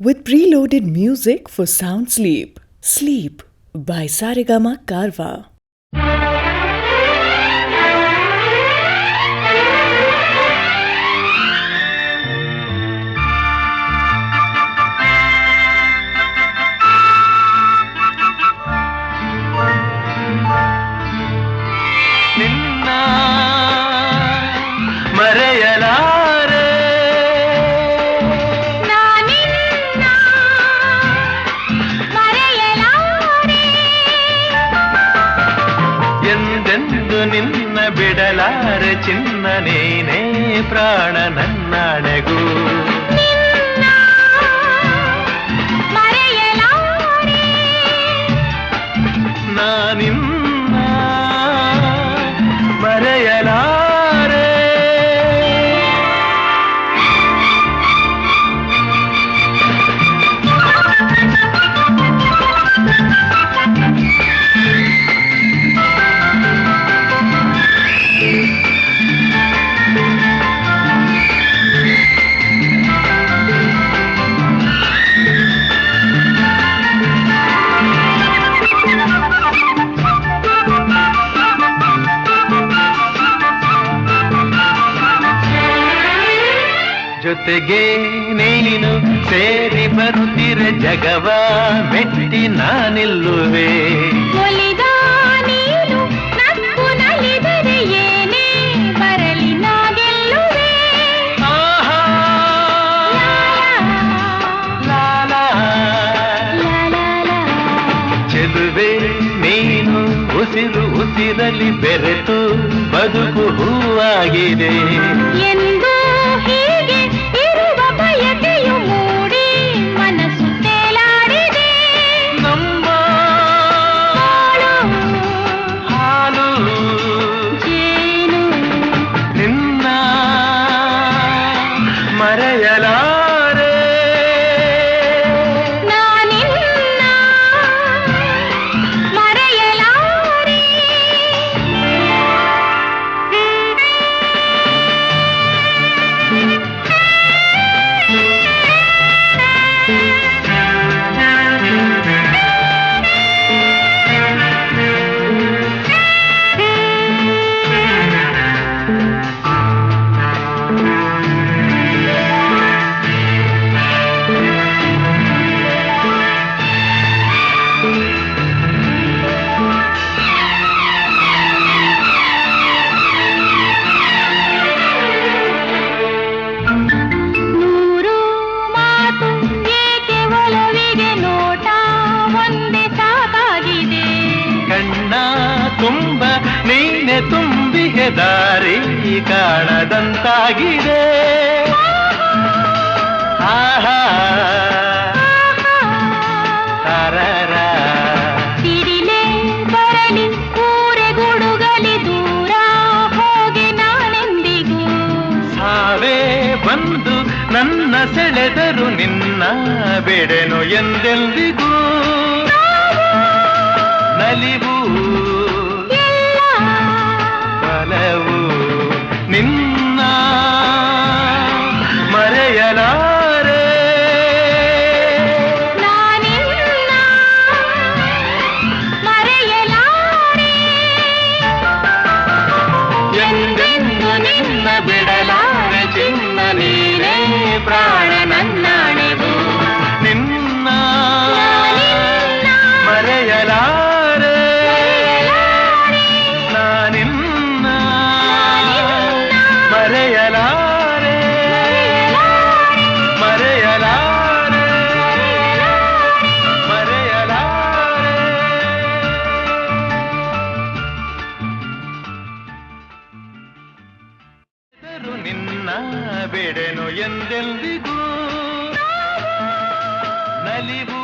with preloaded music for sound sleep. Sleep by Saregama Karwa. ನಿನ್ನ ಬಿಡಲಾರೆ ಚಿನ್ನ ನೀನೇ ಪ್ರಾಣ ನನ್ನಾಣೆಗೂ ನಾನಿನ್ನ ಮರೆಯಲಾರೆ ಜೊತೆಗೆ ನೀನು ಸೇರಿ ಬರುತ್ತಿರೆ ಜಗವ ಮೆಟ್ಟಿ ನಾನಿಲ್ಲುವೆ ಒಲಿದ ನೀನು ನಕ್ಕು ನಲಿದರೆ ಏನೇ ಬರಲಿ ನಾ ಗೆಲ್ಲುವೆ ಆಹಾ ಲಾಲಾ ಚೆಲುವೆ ನೀನು ಉಸಿರು ಉಸಿರಲಿ ಬೆರೆತು ಬದುಕು ಹೂವಾಗಿದೆ ಎಂದು ಹೀಗೆ ಇರುವ ಬಯಕೆಯು ಮೂಡಿ ಮನಸ್ಸು ತೇಲಾಡಿದೆ ನಮ್ಮ ಹಾಲು ಜೇನು ನಿನ್ನ ಮರೆಯಲಾರೆ ನಾನಿನ್ನ ಮರೆಯಲಾರೆ ನೂರು ಮಾತು ಏಕೆ ಒಲವಿಗೆ ನೋಟ ಒಂದೇ ಸಾಕಾಗಿದೆ ಕಣ್ಣ ತುಂಬ ನೀನೆ ತುಂಬಿಗೆ ದಾರಿ ಕಾಣದಂತಾಗಿದೆ ಆಹಾ ತಾರರ ಸಿಡಿಲೇ ಬರಲಿ ಊರೆ ಗುಡುಗಲಿ ದೂರ ಹೋಗಿ ನಾನೆಂದಿಗೂ ಸಾವೇ ಬಂದು ನನ್ನ ಸೆಳೆದರು ನಿನ್ನ ಬಿಡೆನು ಎಂದೆಂದಿಗೂ ನಲಿವು ಎಲ್ಲ ಬಲವು ನಿನ್ನ ಮರೆಯಲಾರೆ ನಾನಿನ್ನ ಮರೆಯಲಾರೆ ಎಂದೆಂದು ನಿನ್ನ ಬಿಡಲಾರೆ ಚಿನ್ನ ನೀನೇ ಪ್ರಾಣ ನನ್ನಾಣೆವು ನಿನ್ನ ಮರೆಯಲಾರೆ ನಾನಿನ್ನ ಮರೆಯಲಾರೆ ಮರೆಯಲಾರೆ ಮರೆಯಲಾರೆ ನಿನ್ನ ಬಿಡೆನು ಎಂದೆಂದಿಗೂ ನಲಿವು